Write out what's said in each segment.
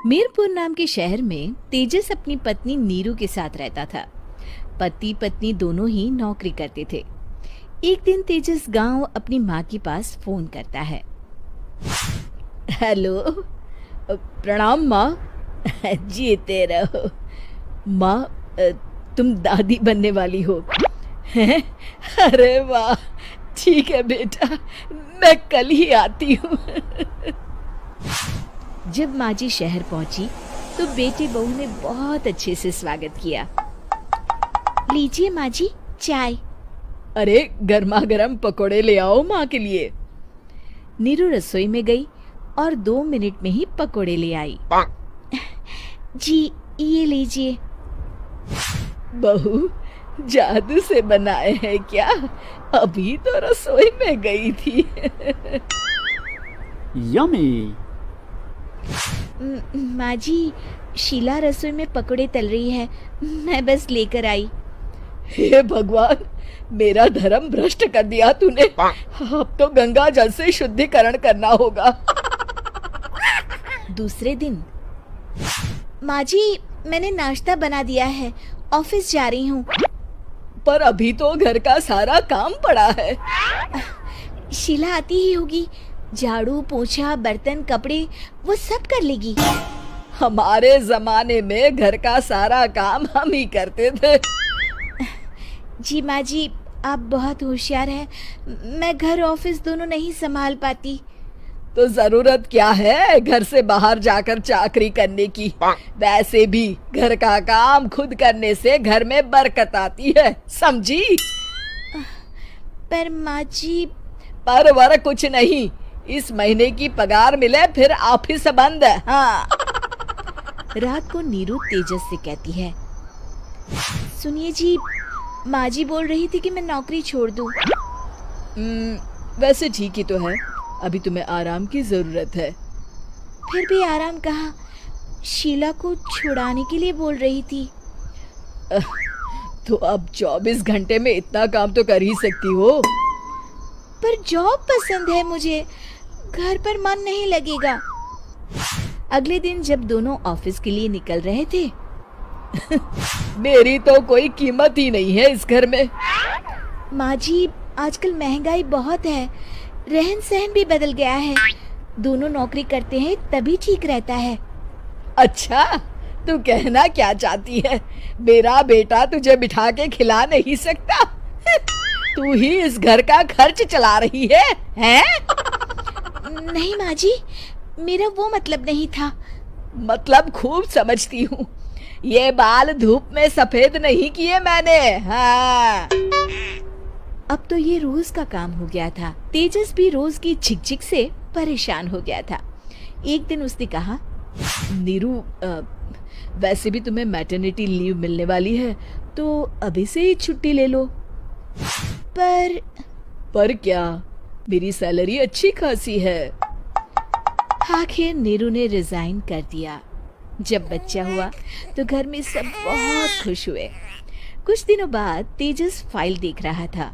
मीरपुर नाम के शहर में तेजस अपनी पत्नी नीरू के साथ रहता था। पति पत्नी दोनों ही नौकरी करते थे। एक दिन तेजस गांव अपनी माँ के पास फोन करता है। हेलो, प्रणाम माँ। जीते रहो माँ, तुम दादी बनने वाली हो हैं? अरे वाह, ठीक है बेटा, मैं कल ही आती हूँ। जब माँ जी शहर पहुंची तो बेटे बहू ने बहुत अच्छे से स्वागत किया। लीजिए माँ जी, चाय। अरे गर्मा गर्म पकोड़े ले आओ माँ के लिए। नीरू रसोई में गई और 2 मिनट में ही पकोड़े ले आई। जी ये लीजिए। बहू, जादू से बनाए हैं क्या? अभी तो रसोई में गई थी। यम्मी। माँ जी, शीला रसोई में पकोड़े तल रही है, मैं बस लेकर आई। हे भगवान, मेरा धर्म भ्रष्ट कर दिया तूने। अब तो गंगा जल से शुद्धिकरण करना होगा। दूसरे दिन, माँ जी मैंने नाश्ता बना दिया है, ऑफिस जा रही हूँ। पर अभी तो घर का सारा काम पड़ा है। शीला आती ही होगी, झाड़ू पोछा बर्तन कपड़े वो सब कर लेगी। हमारे जमाने में घर का सारा काम हम ही करते थे। जी माँ जी, आप बहुत होशियार हैं, मैं घर ऑफिस दोनों नहीं संभाल पाती। तो जरूरत क्या है घर से बाहर जाकर चाकरी करने की? वैसे भी घर का काम खुद करने से घर में बरकत आती है, समझी? पर माँ जी। पर वर कुछ नहीं, इस महीने की पगार मिले फिर ऑफिस बंद है। हाँ। रात को नीरू तेजस से कहती है, सुनिए जी, माँ जी बोल रही थी कि मैं नौकरी छोड़ दूं। वैसे ठीक ही तो है, अभी तुम्हें आराम की जरूरत है। फिर भी आराम कहाँ, शीला को छुड़ाने के लिए बोल रही थी। तो अब 24 घंटे में इतना काम तो कर ही सकती हो। पर जॉब पसंद है मुझे, घर पर मन नहीं लगेगा। अगले दिन जब दोनों ऑफिस के लिए निकल रहे थे, मेरी तो कोई कीमत ही नहीं है इस घर में। माँ जी, आजकल महंगाई बहुत है, रहन सहन भी बदल गया है, दोनों नौकरी करते हैं तभी ठीक रहता है। अच्छा, तू कहना क्या चाहती है? मेरा बेटा तुझे बिठा के खिला नहीं सकता? तू ही इस घर का खर्च चला रही है, हैं? नहीं माँ जी, मेरा वो मतलब नहीं था। मतलब खूब समझती हूँ, ये बाल धूप में सफेद नहीं किए मैंने। हाँ। अब तो ये रोज का काम हो गया था। तेजस भी रोज की झिकझिक से परेशान हो गया था। एक दिन उसने कहा, नीरू, वैसे भी तुम्हें मैटरनिटी लीव मिलने वाली है, तो अभी से ही छुट्टी ले लो। पर क्या, मेरी सैलरी अच्छी खासी है। आखिर नीरू ने रिजाइन कर दिया। जब बच्चा हुआ तो घर में सब बहुत खुश हुए। कुछ दिनों बाद तेजस फाइल देख रहा था।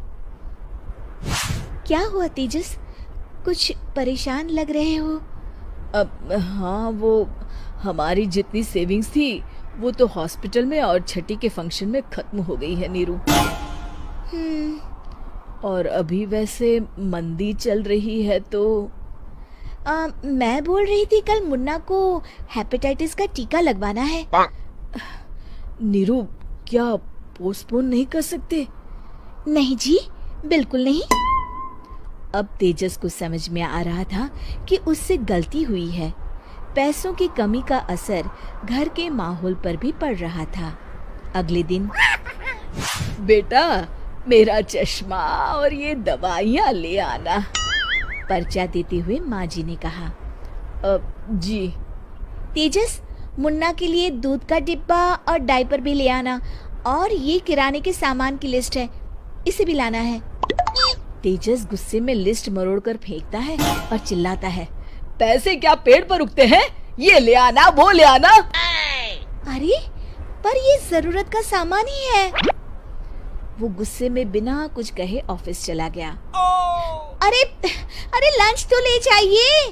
क्या हुआ तेजस, कुछ परेशान लग रहे हो? अब हाँ, वो हमारी जितनी सेविंग्स थी वो तो हॉस्पिटल में और छठी के फंक्शन में खत्म हो गई है नीरू। और अभी वैसे मंदी चल रही है तो मैं बोल रही थी कल मुन्ना को हेपेटाइटिस का टीका लगवाना है। नीरू, क्या पोस्टपोन नहीं कर सकते? नहीं जी, बिल्कुल नहीं। अब तेजस को समझ में आ रहा था कि उससे गलती हुई है। पैसों की कमी का असर घर के माहौल पर भी पड़ रहा था। अगले दिन, बेटा मेरा चश्मा और ये दवाइयाँ ले आना, पर्चा देते हुए माँ जी ने कहा। जी। तेजस, मुन्ना के लिए दूध का डिब्बा और डायपर भी ले आना, और ये किराने के सामान की लिस्ट है, इसे भी लाना है। तेजस गुस्से में लिस्ट मरोड़कर फेंकता है और चिल्लाता है, पैसे क्या पेड़ पर उगते हैं? ये ले आना, वो ले आना। अरे पर ये जरूरत का सामान ही है। वो गुस्से में बिना कुछ कहे ऑफिस चला गया। अरे लंच तो ले जाइए।